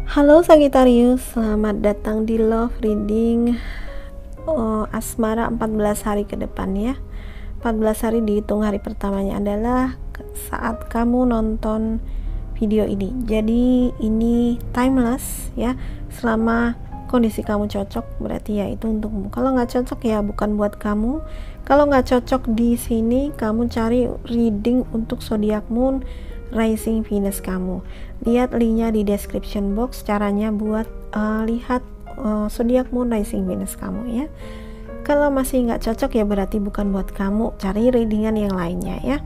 Halo Sagittarius, selamat datang di Love Reading Asmara 14 hari ke depan ya. 14 hari dihitung hari pertamanya adalah saat kamu nonton video ini. Jadi ini timeless ya. Selama kondisi kamu cocok berarti ya itu untukmu. Kalau nggak cocok ya bukan buat kamu. Kalau nggak cocok di sini, kamu cari reading untuk zodiac moon, rising Venus kamu. Lihat linknya di description box caranya buat lihat zodiac moon, rising Venus kamu ya. Kalau masih nggak cocok ya berarti bukan buat kamu, cari readingan yang lainnya ya.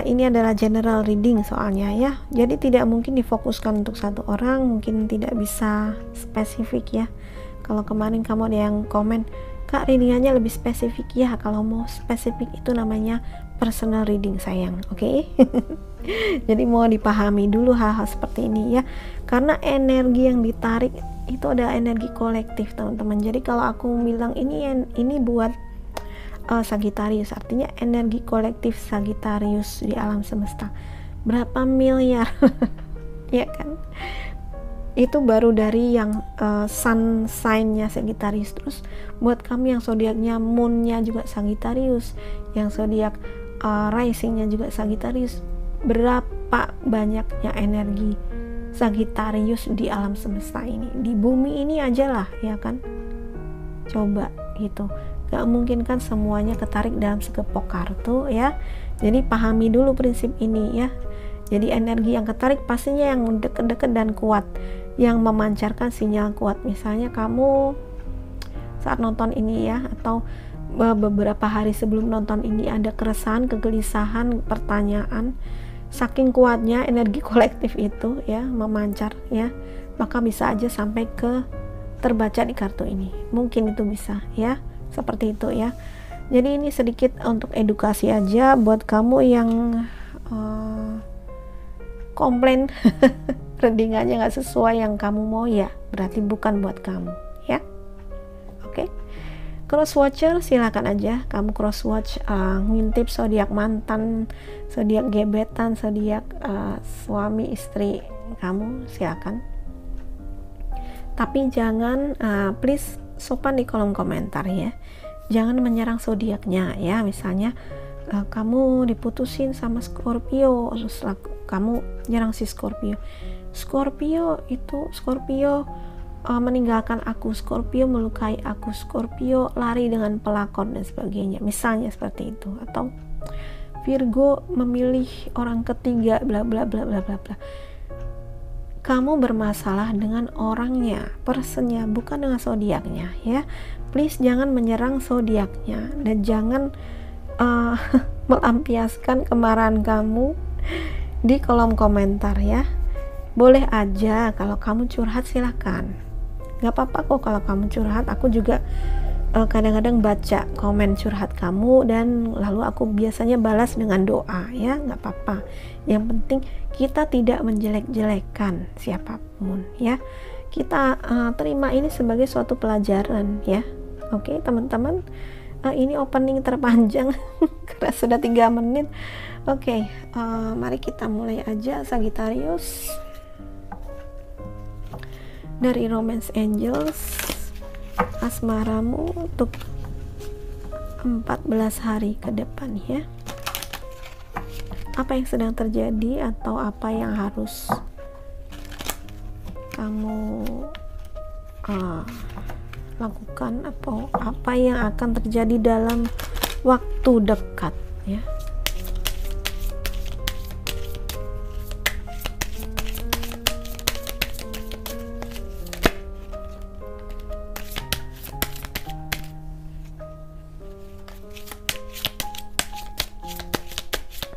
Ini adalah general reading soalnya ya, jadi tidak mungkin difokuskan untuk satu orang, mungkin tidak bisa spesifik ya. Kalau kemarin kamu ada yang komen, Kak readingannya lebih spesifik ya, kalau mau spesifik itu namanya personal reading sayang, oke? Jadi mau dipahami dulu hal-hal seperti ini ya, karena energi yang ditarik itu ada energi kolektif teman-teman. Jadi kalau aku bilang ini buat Sagittarius, artinya energi kolektif Sagittarius di alam semesta berapa miliar ya kan, itu baru dari yang sun sign-nya Sagittarius. Terus buat kami yang zodiaknya moon-nya juga Sagittarius, yang zodiak rising-nya juga Sagittarius, berapa banyaknya energi Sagittarius di alam semesta ini, di bumi ini aja lah ya kan. Coba gitu, gak mungkin kan semuanya ketarik dalam segepok kartu ya. Jadi pahami dulu prinsip ini ya. Jadi energi yang ketarik pastinya yang deket-deket dan kuat, yang memancarkan sinyal kuat. Misalnya kamu saat nonton ini ya, atau beberapa hari sebelum nonton ini ada keresahan, kegelisahan, pertanyaan, saking kuatnya energi kolektif itu ya memancar ya, maka bisa aja sampai ke terbaca di kartu ini, mungkin itu bisa ya, seperti itu ya. Jadi ini sedikit untuk edukasi aja buat kamu yang komplain readingannya nggak sesuai yang kamu mau ya, berarti bukan buat kamu ya. Oke. Cross watcher silakan aja kamu cross watch, ngintip zodiak mantan, zodiak gebetan, zodiak suami istri kamu, silakan. Tapi jangan please sopan di kolom komentar ya, jangan menyerang zodiaknya ya. Misalnya kamu diputusin sama Scorpio, terus kamu nyerang si Scorpio itu, Scorpio meninggalkan aku, Scorpio melukai aku, Scorpio lari dengan pelakon dan sebagainya, misalnya seperti itu. Atau Virgo memilih orang ketiga, bla bla bla bla bla bla. Kamu bermasalah dengan orangnya, personnya, bukan dengan zodiaknya ya. Please jangan menyerang zodiaknya dan jangan melampiaskan kemarahan kamu di kolom komentar ya. Boleh aja kalau kamu curhat, silakan, gak apa-apa kok kalau kamu curhat. Aku juga kadang-kadang baca komen curhat kamu dan lalu aku biasanya balas dengan doa ya, gak apa-apa. Yang penting kita tidak menjelek-jelekan siapapun ya. Kita terima ini sebagai suatu pelajaran ya. Oke teman-teman, ini opening terpanjang karena sudah 3 menit. Oke, mari kita mulai aja Sagittarius. Dari Romance Angels, asmaramu untuk 14 hari ke depan ya. Apa yang sedang terjadi atau apa yang harus kamu lakukan, atau apa yang akan terjadi dalam waktu dekat ya.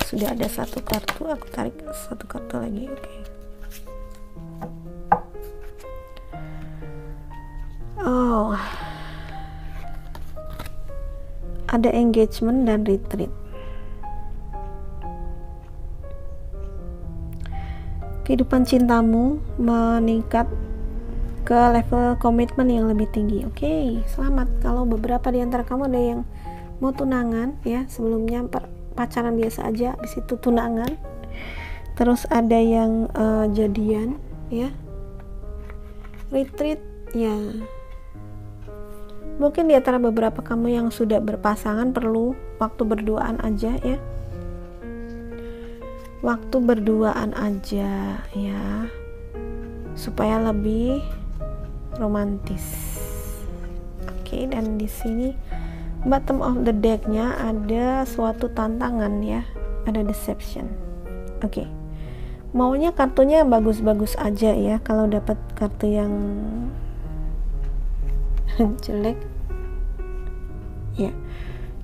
Sudah ada satu kartu, aku tarik satu kartu lagi. Oke. Oh, ada engagement dan retreat. Kehidupan cintamu meningkat ke level komitmen yang lebih tinggi. Oke, selamat. Kalau beberapa di antara kamu ada yang mau tunangan ya, sebelumnya pacaran biasa aja, di situ tunangan. Terus ada yang jadian ya. Retreat ya, mungkin di antara beberapa kamu yang sudah berpasangan perlu waktu berduaan aja ya, waktu berduaan aja ya, supaya lebih romantis. Oke, dan di sini bottom of the deck-nya ada suatu tantangan ya, ada deception. Oke. Maunya kartunya bagus-bagus aja ya. Kalau dapat kartu yang jelek ya,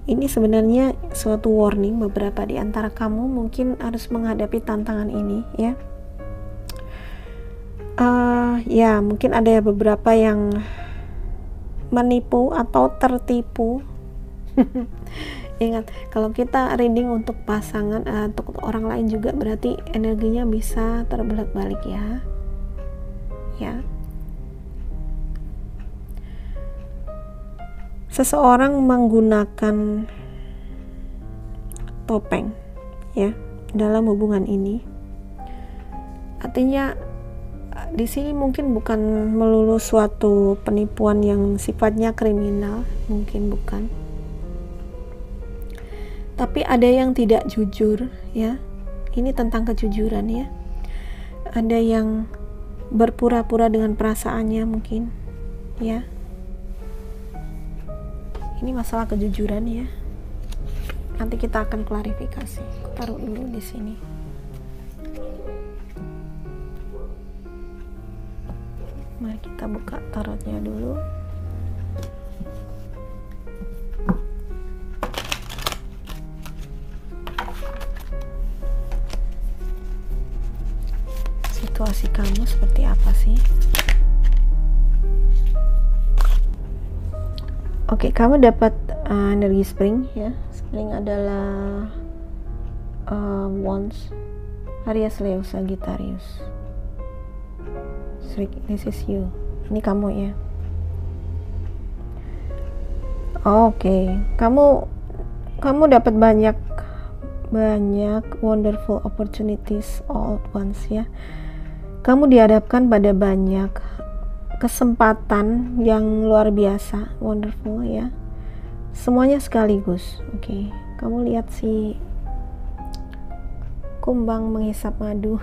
ini sebenarnya suatu warning. Beberapa di antara kamu mungkin harus menghadapi tantangan ini ya. Ya mungkin ada beberapa yang menipu atau tertipu. Ingat, kalau kita reading untuk pasangan, untuk orang lain juga berarti energinya bisa terbalik-balik ya. Ya. Seseorang menggunakan topeng ya dalam hubungan ini. Artinya di sini mungkin bukan melulu suatu penipuan yang sifatnya kriminal, mungkin bukan. Tapi ada yang tidak jujur ya. Ini tentang kejujuran ya. Ada yang berpura-pura dengan perasaannya mungkin ya. Ini masalah kejujuran ya. Nanti kita akan klarifikasi. Aku taruh dulu di sini. Mari kita buka tarotnya dulu. Situasi kamu seperti apa sih? Oke, kamu dapat energi spring ya. Spring adalah Wands, Aries, Leo, Sagittarius. This is you. Ini kamu ya. Oke, kamu dapat banyak wonderful opportunities all at once ya. Kamu dihadapkan pada banyak kesempatan yang luar biasa, wonderful ya. Semuanya sekaligus. Oke. Kamu lihat si kumbang menghisap madu.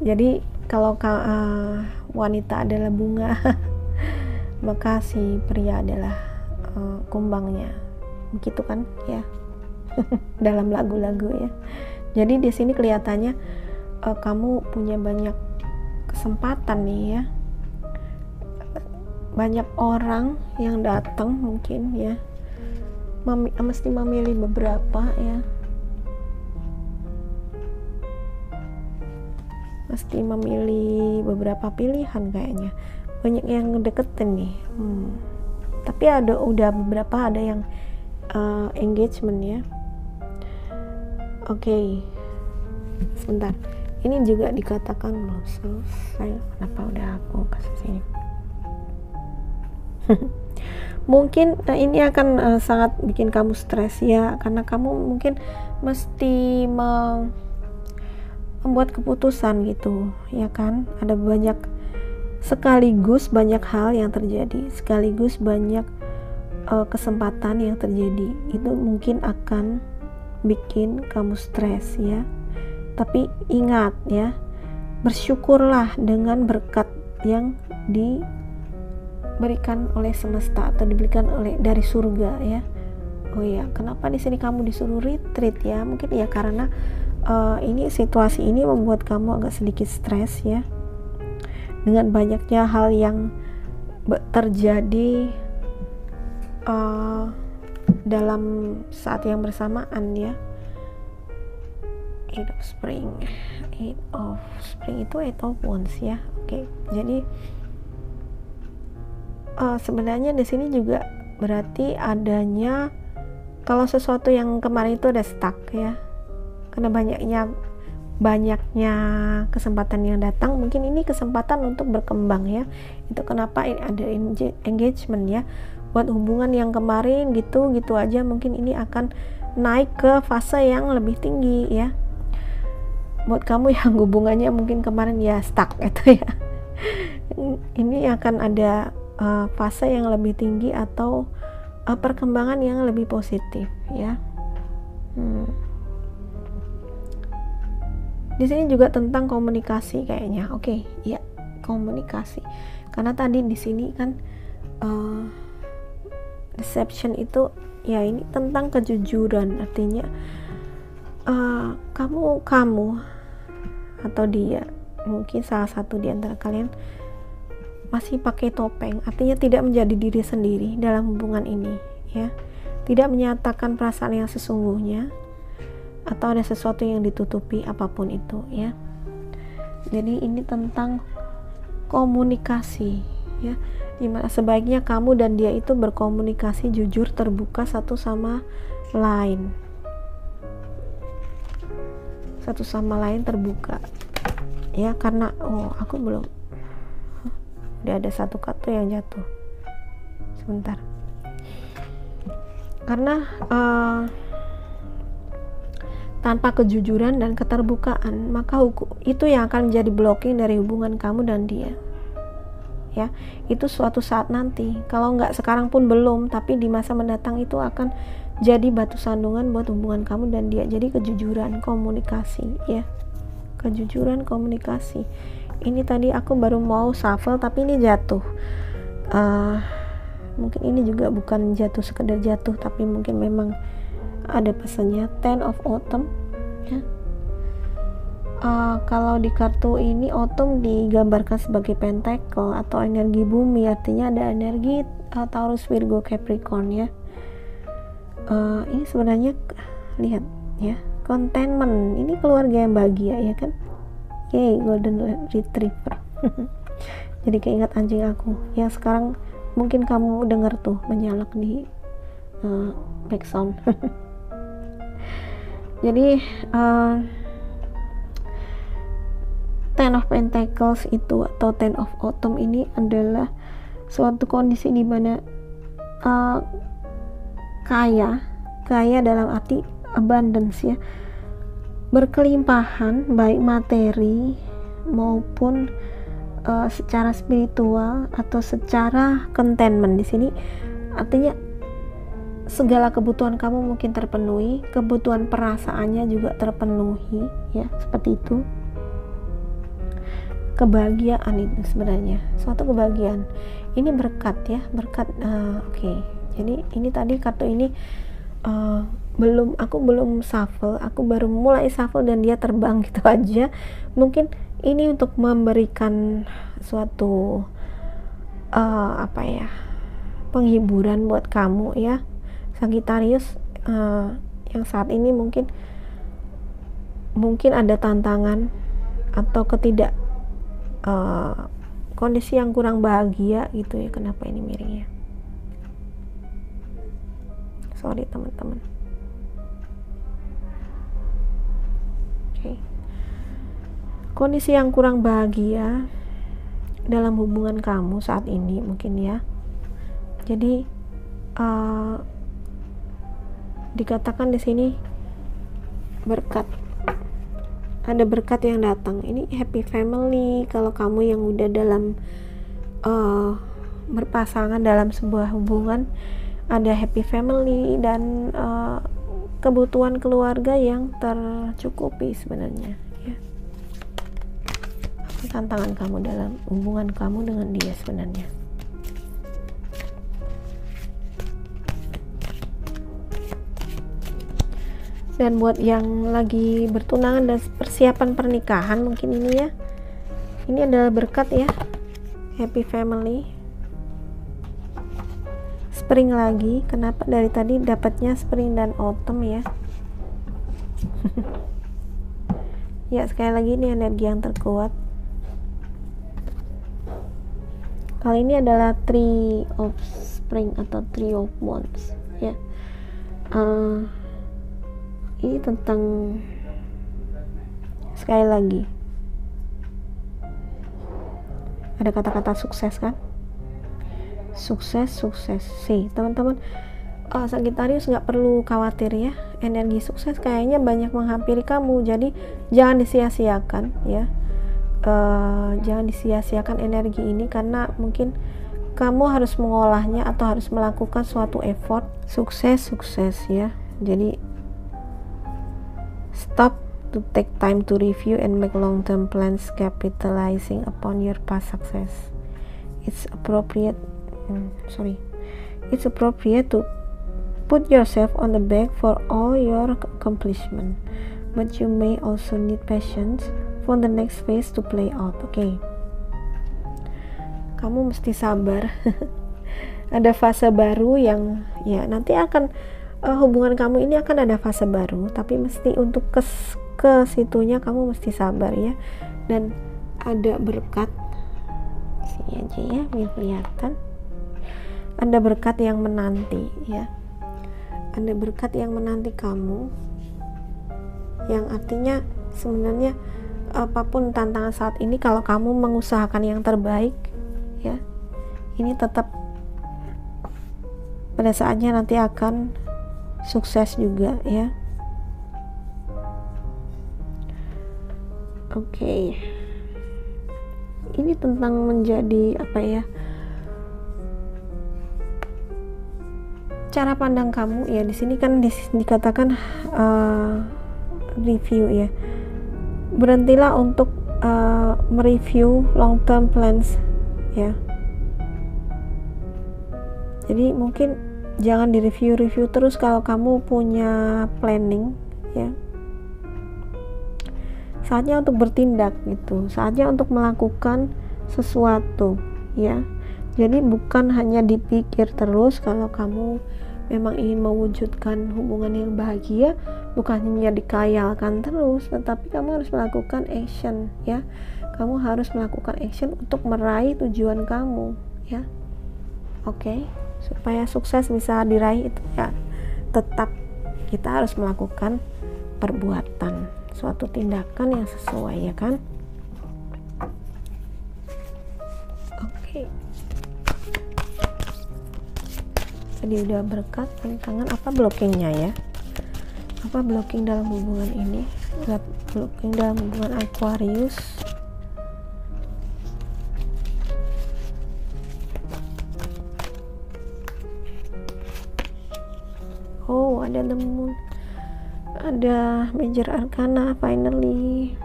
Jadi kalau wanita adalah bunga, maka si pria adalah kumbangnya. Begitu kan ya. Dalam lagu-lagu ya. Jadi di sini kelihatannya kamu punya banyak kesempatan nih ya, banyak orang yang datang mungkin ya, mesti memilih beberapa ya, mesti memilih beberapa pilihan kayaknya, banyak yang deketin nih. Tapi udah beberapa ada yang engagement ya. Oke. Sebentar. Ini juga dikatakan belum selesai. Kenapa udah aku kasih sini? Mungkin ini akan sangat bikin kamu stres ya, karena kamu mungkin mesti membuat keputusan gitu, ya kan? Ada sekaligus banyak hal yang terjadi, sekaligus banyak kesempatan yang terjadi. Itu mungkin akan bikin kamu stres ya. Tapi ingat ya, bersyukurlah dengan berkat yang diberikan oleh semesta atau diberikan dari surga ya. Oh ya, kenapa di sini kamu disuruh retreat ya? Mungkin ya karena ini situasi ini membuat kamu agak sedikit stres ya. Dengan banyaknya hal yang terjadi dalam saat yang bersamaan ya. Eight of Spring itu Eight of Wands ya. Oke. Jadi sebenarnya di sini juga berarti adanya, kalau sesuatu yang kemarin itu ada stuck ya, karena banyaknya kesempatan yang datang, mungkin ini kesempatan untuk berkembang ya. Itu kenapa ada engagement ya, buat hubungan yang kemarin gitu aja, mungkin ini akan naik ke fase yang lebih tinggi ya. buat kamu yang hubungannya mungkin kemarin ya stuck gitu ya, ini akan ada fase yang lebih tinggi atau perkembangan yang lebih positif ya. Di sini juga tentang komunikasi kayaknya. Oke, ya, komunikasi. Karena tadi di sini kan deception itu ya, ini tentang kejujuran, artinya kamu atau dia, mungkin salah satu di antara kalian masih pakai topeng, artinya tidak menjadi diri sendiri dalam hubungan ini ya, tidak menyatakan perasaan yang sesungguhnya, atau ada sesuatu yang ditutupi, apapun itu ya. Jadi ini tentang komunikasi ya, dimana sebaiknya kamu dan dia itu berkomunikasi jujur, terbuka satu sama lain, terbuka ya. Karena aku belum, udah ada satu kartu yang jatuh, sebentar. Karena tanpa kejujuran dan keterbukaan, maka itu yang akan menjadi blocking dari hubungan kamu dan dia ya. Itu suatu saat nanti, kalau nggak sekarang pun belum, tapi di masa mendatang itu akan jadi batu sandungan buat hubungan kamu dan dia. Jadi kejujuran komunikasi ya, kejujuran komunikasi. Ini tadi aku baru mau shuffle tapi ini jatuh. Mungkin ini juga bukan jatuh sekedar jatuh, tapi mungkin memang ada pesannya. Ten of Autumn ya. Kalau di kartu ini Autumn digambarkan sebagai pentacle atau energi bumi, artinya ada energi Taurus, Virgo, Capricorn ya. Ini sebenarnya lihat ya, contentment, ini keluarga yang bahagia ya kan. Yay, golden retriever. Jadi keinget anjing aku yang sekarang mungkin kamu denger tuh menyalak di background. Jadi Ten of Pentacles itu atau Ten of Autumn ini adalah suatu kondisi di mana kaya dalam arti abundance ya, berkelimpahan baik materi maupun secara spiritual atau secara contentment. Di sini artinya segala kebutuhan kamu mungkin terpenuhi, kebutuhan perasaannya juga terpenuhi ya, seperti itu. Kebahagiaan itu sebenarnya suatu kebahagiaan, ini berkat ya, berkat. Oke. Jadi ini tadi kartu ini aku belum shuffle, aku baru mulai shuffle dan dia terbang gitu aja. Mungkin ini untuk memberikan suatu penghiburan buat kamu ya, Sagittarius, yang saat ini mungkin ada tantangan atau kondisi yang kurang bahagia gitu ya. Kenapa ini miringnya? Sorry teman-teman. Oke. Kondisi yang kurang bahagia dalam hubungan kamu saat ini mungkin ya. Jadi dikatakan di sini berkat, ada berkat yang datang. Ini happy family kalau kamu yang udah dalam berpasangan dalam sebuah hubungan, ada happy family dan kebutuhan keluarga yang tercukupi sebenarnya ya. Apa tantangan kamu dalam hubungan kamu dengan dia sebenarnya? Dan buat yang lagi bertunangan dan persiapan pernikahan mungkin ini ya, ini adalah berkat ya, happy family. Spring lagi, kenapa dari tadi dapatnya spring dan autumn ya. Ya sekali lagi ini energi yang terkuat. Kali ini adalah Three of Spring atau Three of Wands ya. Ini tentang, sekali lagi ada kata-kata sukses kan, sukses sih teman-teman. Sagittarius nggak perlu khawatir ya, energi sukses kayaknya banyak menghampiri kamu, jadi jangan disia-siakan ya. Jangan disia-siakan energi ini, karena mungkin kamu harus mengolahnya atau harus melakukan suatu effort. Sukses ya. Jadi stop to take time to review and make long-term plans capitalizing upon your past success. It's appropriate to put yourself on the back for all your accomplishment, but you may also need patience for the next phase to play out. Oke. Kamu mesti sabar. Ada fase baru yang ya nanti akan hubungan kamu ini akan ada fase baru, tapi mesti untuk ke situnya kamu mesti sabar ya. Dan ada berkat sini aja ya, biar kelihatan. Ada berkat yang menanti ya. Ada berkat yang menanti kamu, yang artinya sebenarnya apapun tantangan saat ini, kalau kamu mengusahakan yang terbaik ya, ini tetap pada saatnya nanti akan sukses juga ya. Oke. Ini tentang menjadi apa ya, cara pandang kamu ya. Di sini kan dikatakan review ya. Berhentilah untuk mereview long term plans ya. Jadi mungkin jangan direview terus kalau kamu punya planning ya. Saatnya untuk bertindak gitu. Saatnya untuk melakukan sesuatu ya. Jadi bukan hanya dipikir terus. Kalau kamu memang ingin mewujudkan hubungan yang bahagia, bukan hanya dikayalkan terus, tetapi kamu harus melakukan action ya. Kamu harus melakukan action untuk meraih tujuan kamu ya. Oke. Supaya sukses bisa diraih itu ya, tetap kita harus melakukan perbuatan, suatu tindakan yang sesuai ya kan. Oke. Jadi udah berkat, tantangan, apa blockingnya ya, apa blocking dalam hubungan ini, blocking dalam hubungan Aquarius. Oh, ada the moon, ada major arcana finally.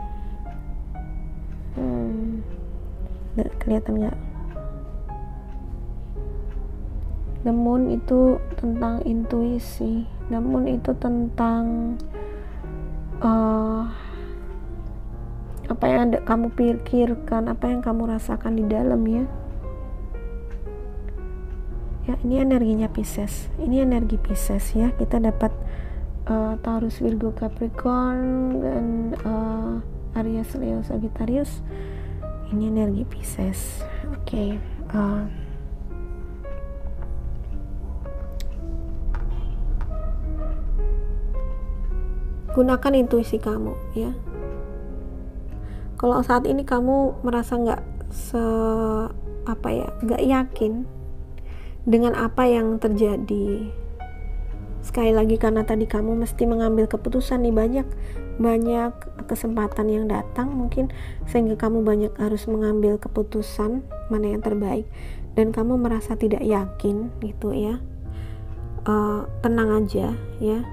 Kelihatan nggak? The moon itu tentang intuisi. The moon itu tentang apa yang kamu pikirkan, apa yang kamu rasakan di dalam ya. Ya, ini energinya Pisces. Ini energi Pisces ya. Kita dapat Taurus, Virgo, Capricorn, dan Aries, Leo, Sagittarius. Ini energi Pisces. Oke. Gunakan intuisi kamu ya. Kalau saat ini kamu merasa nggak nggak yakin dengan apa yang terjadi, sekali lagi karena tadi kamu mesti mengambil keputusan nih, banyak kesempatan yang datang mungkin, sehingga kamu banyak harus mengambil keputusan mana yang terbaik dan kamu merasa tidak yakin gitu ya. Tenang aja ya,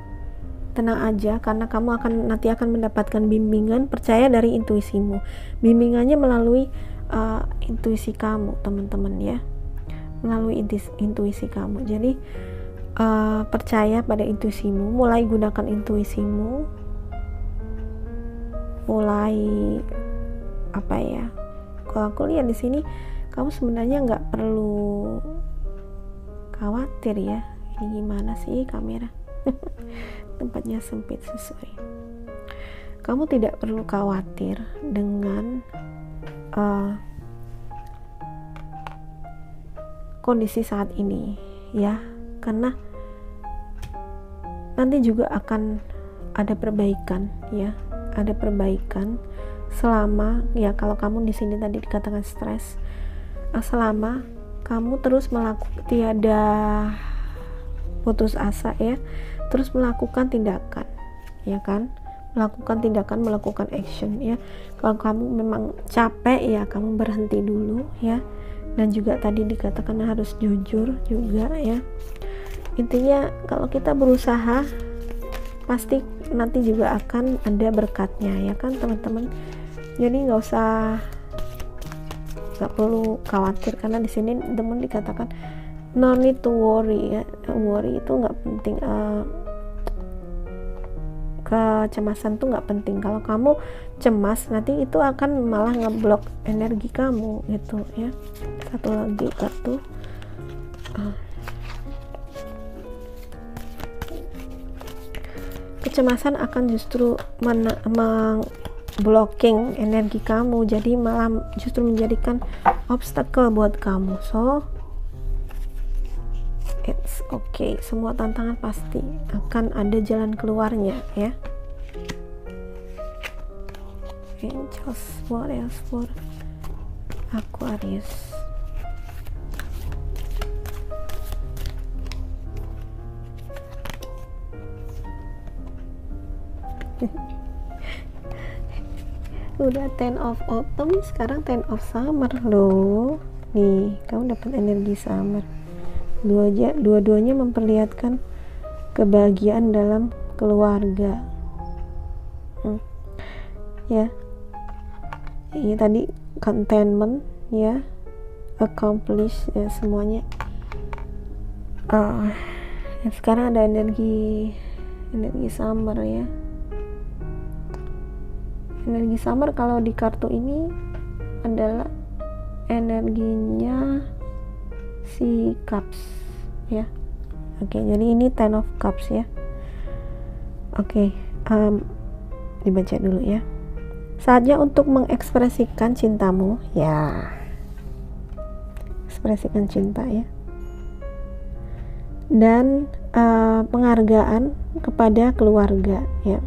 tenang aja, karena kamu nanti akan mendapatkan bimbingan. Percaya dari intuisimu, bimbingannya melalui intuisi kamu teman-teman ya, melalui intuisi kamu. Jadi percaya pada intuisimu, mulai gunakan intuisimu, mulai kalau aku lihat di sini kamu sebenarnya nggak perlu khawatir ya. Ini gimana sih kamera? Tempatnya sempit, sorry. Kamu tidak perlu khawatir dengan kondisi saat ini ya, karena nanti juga akan ada perbaikan ya, ada perbaikan selama ya, kalau kamu di sini tadi dikatakan stres, selama kamu terus melakukan, putus asa ya, terus melakukan tindakan, ya kan, melakukan action ya. Kalau kamu memang capek ya, kamu berhenti dulu ya. Dan juga tadi dikatakan harus jujur juga ya. Intinya kalau kita berusaha pasti nanti juga akan ada berkatnya ya kan teman-teman. Jadi nggak perlu khawatir, karena di sini teman dikatakan no need to worry ya. Worry itu nggak penting, kecemasan tuh nggak penting. Kalau kamu cemas nanti itu akan malah ngeblok energi kamu gitu ya. Satu lagi kartu kecemasan akan justru blocking energi kamu, jadi malah justru menjadikan obstacle buat kamu. So it's okay, semua tantangan pasti akan ada jalan keluarnya ya. Angels, what else for Aquarius? Udah 10 of autumn, sekarang 10 of summer loh. Nih, kamu dapat energi summer. Dua-duanya memperlihatkan kebahagiaan dalam keluarga. Ya. Ini tadi contentment ya, accomplish ya, semuanya. Sekarang ada energi summer ya. Energi summer kalau di kartu ini adalah energinya si cups ya. Oke, jadi ini 10 of cups ya. Oke, dibaca dulu ya. Saatnya untuk mengekspresikan cintamu ya. Ekspresikan cinta ya. Dan penghargaan kepada keluarga ya.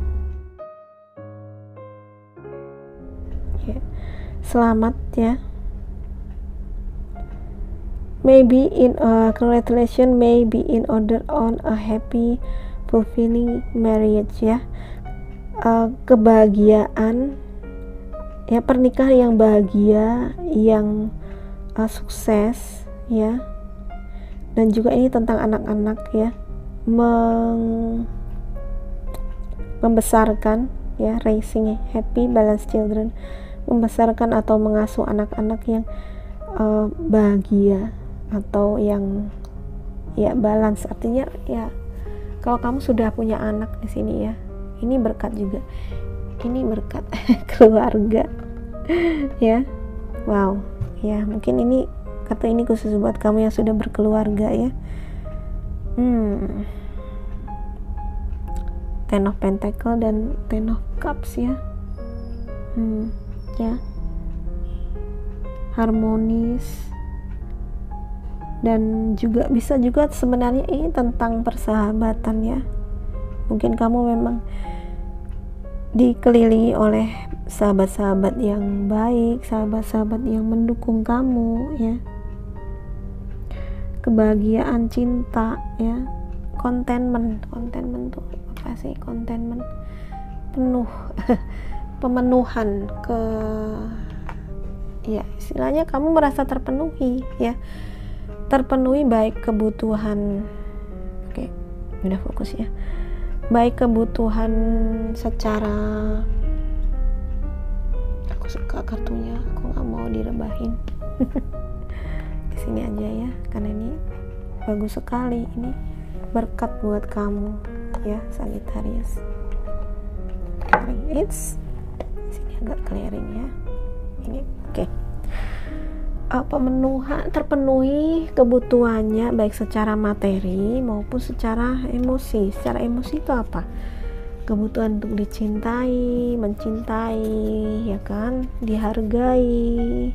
Selamat ya. Maybe in a congratulation, maybe in order on a happy fulfilling marriage ya. Kebahagiaan ya, pernikahan yang bahagia, yang sukses ya. Dan juga ini tentang anak-anak ya, membesarkan ya, raising happy balanced children, membesarkan atau mengasuh anak-anak yang bahagia atau yang ya balance. Artinya ya, kalau kamu sudah punya anak di sini ya, ini berkat juga, ini berkat keluarga ya. Wow ya, mungkin ini kata ini khusus buat kamu yang sudah berkeluarga ya. Ten of Pentacle dan Ten of Cups ya. Ya, harmonis, dan juga bisa juga sebenarnya ini tentang persahabatan ya. Mungkin kamu memang dikelilingi oleh sahabat-sahabat yang baik, sahabat-sahabat yang mendukung kamu ya. Kebahagiaan, cinta ya. Contentment tuh apa sih? Contentment, penuh pemenuhan, ya istilahnya kamu merasa terpenuhi ya, terpenuhi baik kebutuhan. Oke, udah fokus ya, baik kebutuhan secara, aku suka kartunya, aku nggak mau direbahin. Di sini aja ya, karena ini bagus sekali, ini berkat buat kamu ya Sagittarius. It's sini agak clearing ya, ini oke. Terpenuhi kebutuhannya baik secara materi maupun secara emosi. Secara emosi itu apa? Kebutuhan untuk dicintai, mencintai ya kan, dihargai.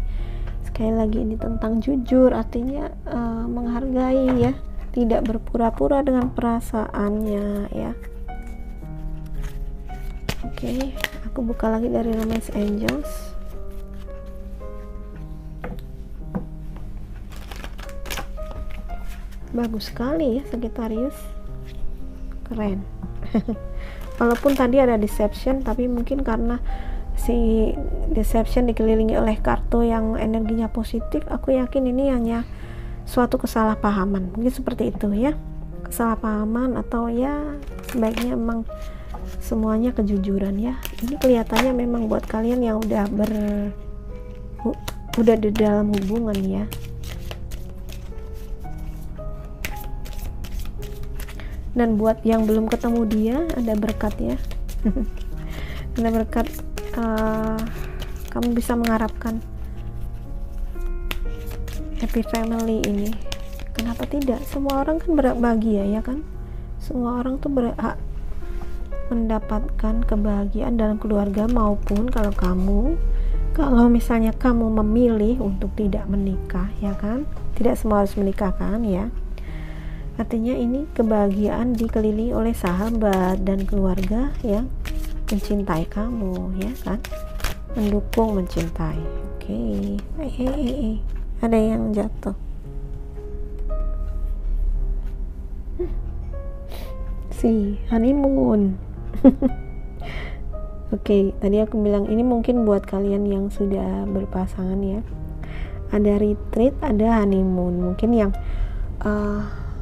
Sekali lagi ini tentang jujur, artinya menghargai ya, tidak berpura-pura dengan perasaannya ya. Oke, aku buka lagi dari Romance Angels. Bagus sekali ya Sagittarius, keren. Walaupun tadi ada deception, tapi mungkin karena si deception dikelilingi oleh kartu yang energinya positif, aku yakin ini hanya suatu kesalahpahaman, mungkin seperti itu ya, kesalahpahaman, atau ya sebaiknya emang semuanya kejujuran ya. Ini kelihatannya memang buat kalian yang udah di dalam hubungan ya. Dan buat yang belum ketemu dia, ada berkat ya. Ada berkat, kamu bisa mengharapkan happy family ini. Kenapa tidak? Semua orang kan bahagia ya kan. Semua orang tuh berhak mendapatkan kebahagiaan dalam keluarga, maupun kalau misalnya kamu memilih untuk tidak menikah ya kan. Tidak semua harus menikah kan ya. Artinya ini kebahagiaan dikelilingi oleh sahabat dan keluarga yang mencintai kamu ya kan, mendukung, mencintai. Oke. Ada yang jatuh. Si honeymoon. Oke, tadi aku bilang ini mungkin buat kalian yang sudah berpasangan ya. Ada retreat, ada honeymoon. Mungkin yang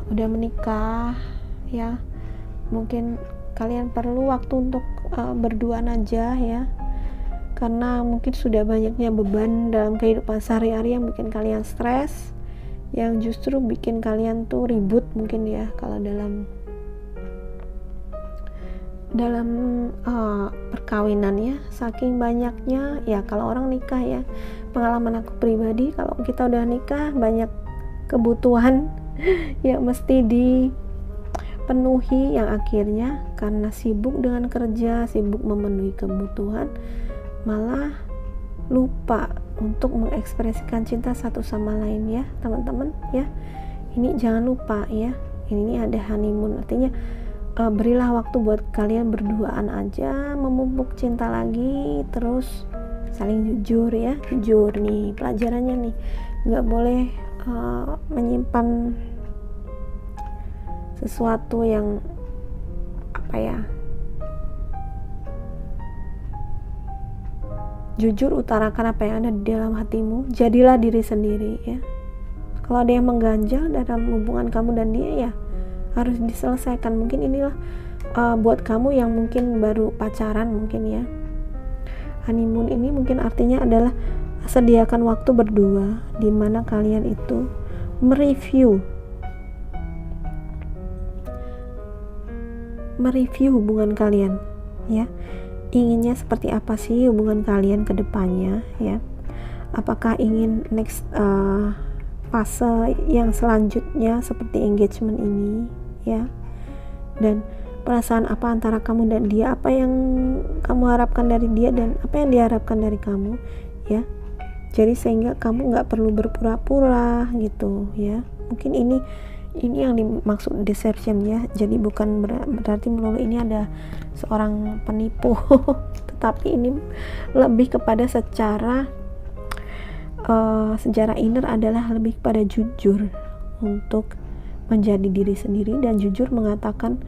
udah menikah ya, mungkin kalian perlu waktu untuk berduaan aja ya, karena mungkin sudah banyaknya beban dalam kehidupan sehari-hari yang bikin kalian stres, yang justru bikin kalian tuh ribut mungkin ya kalau dalam perkawinan ya. Saking banyaknya ya, kalau orang nikah ya, pengalaman aku pribadi, kalau kita udah nikah banyak kebutuhan yang mesti dipenuhi, yang akhirnya karena sibuk dengan kerja, sibuk memenuhi kebutuhan, malah lupa untuk mengekspresikan cinta satu sama lain ya teman-teman ya. Ini jangan lupa ya, ini ada honeymoon, artinya berilah waktu buat kalian berduaan aja, memupuk cinta lagi, terus saling jujur ya. Jujur nih pelajarannya nih, nggak boleh menyimpan sesuatu yang jujur, utarakan apa yang ada di dalam hatimu, jadilah diri sendiri ya. Kalau ada yang mengganjal dalam hubungan kamu dan dia ya harus diselesaikan. Mungkin inilah buat kamu yang mungkin baru pacaran mungkin ya, honeymoon ini mungkin artinya adalah sediakan waktu berdua di mana kalian itu mereview hubungan kalian ya. Inginnya seperti apa sih hubungan kalian ke depannya ya? Apakah ingin next fase yang selanjutnya seperti engagement ini ya? Dan perasaan apa antara kamu dan dia, apa yang kamu harapkan dari dia dan apa yang diharapkan dari kamu ya. Jadi sehingga kamu nggak perlu berpura-pura gitu ya. Mungkin ini yang dimaksud deception ya. Jadi bukan berarti melulu ini ada seorang penipu tetapi ini lebih kepada secara inner adalah lebih kepada jujur untuk menjadi diri sendiri dan jujur mengatakan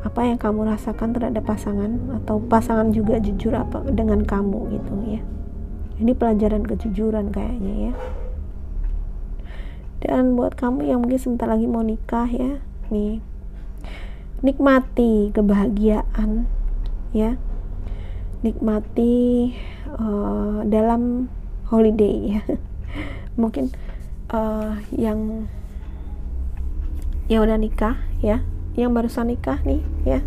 apa yang kamu rasakan terhadap pasangan, atau pasangan juga jujur apa dengan kamu gitu ya. Ini pelajaran kejujuran kayaknya ya. Dan buat kamu yang mungkin sebentar lagi mau nikah ya, nih nikmati kebahagiaan ya, nikmati dalam holiday ya. Mungkin yang udah nikah ya, yang barusan nikah nih ya,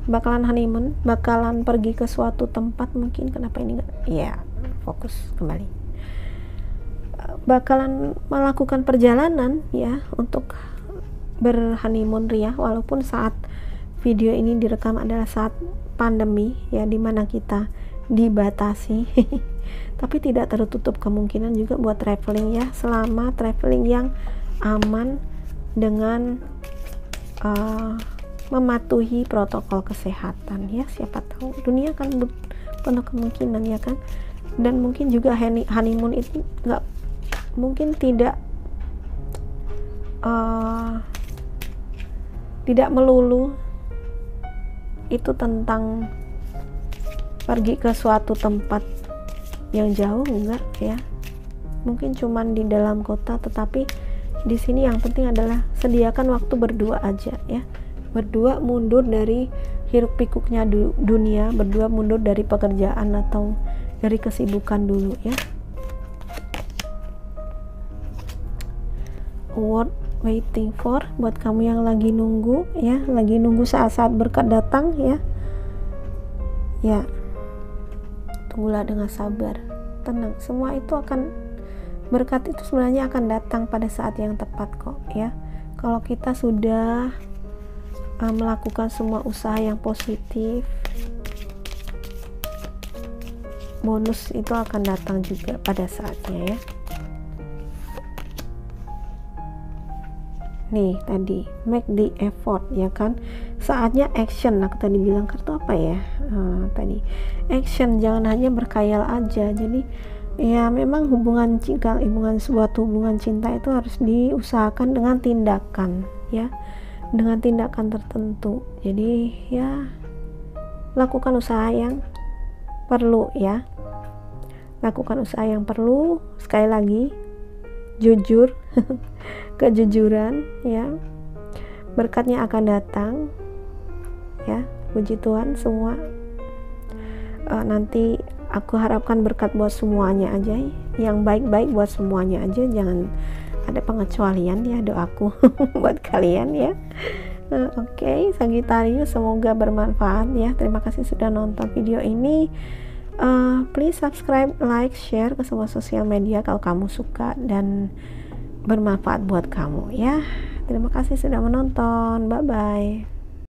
bakalan honeymoon, bakalan pergi ke suatu tempat, mungkin kenapa ini enggak ya, fokus kembali, bakalan melakukan perjalanan ya untuk berhoneymoon ya. Walaupun saat video ini direkam adalah saat pandemi ya, dimana kita dibatasi tapi tidak tertutup kemungkinan juga buat traveling ya, selama traveling yang aman dengan mematuhi protokol kesehatan ya. Siapa tahu dunia kan penuh kemungkinan ya kan. Dan mungkin juga honeymoon itu nggak mungkin tidak tidak melulu itu tentang pergi ke suatu tempat yang jauh, enggak ya, mungkin cuman di dalam kota, tetapi di sini yang penting adalah sediakan waktu berdua aja ya, berdua mundur dari hiruk pikuknya dunia, berdua mundur dari pekerjaan atau dari kesibukan dulu ya. Worth waiting for, buat kamu yang lagi nunggu ya, lagi nunggu saat-saat berkat datang ya. Ya, tunggulah dengan sabar, tenang, semua itu akan, berkat itu sebenarnya akan datang pada saat yang tepat kok ya. Kalau kita sudah melakukan semua usaha yang positif, bonus itu akan datang juga pada saatnya ya. Nih tadi make the effort ya kan, saatnya action. Aku tadi bilang kartu apa ya, tadi action, jangan hanya berkhayal aja. Jadi ya memang suatu hubungan cinta itu harus diusahakan dengan tindakan ya, dengan tindakan tertentu. Jadi ya lakukan usaha yang perlu ya, lakukan usaha yang perlu, sekali lagi jujur kejujuran ya, berkatnya akan datang ya, puji Tuhan semua. Nanti aku harapkan berkat buat semuanya aja, yang baik-baik buat semuanya aja, jangan ada pengecualian ya, doaku buat kalian ya. Oke, Sagittarius, semoga bermanfaat ya. Terima kasih sudah nonton video ini. Please subscribe, like, share ke semua sosial media kalau kamu suka dan bermanfaat buat kamu ya. Terima kasih sudah menonton. Bye bye.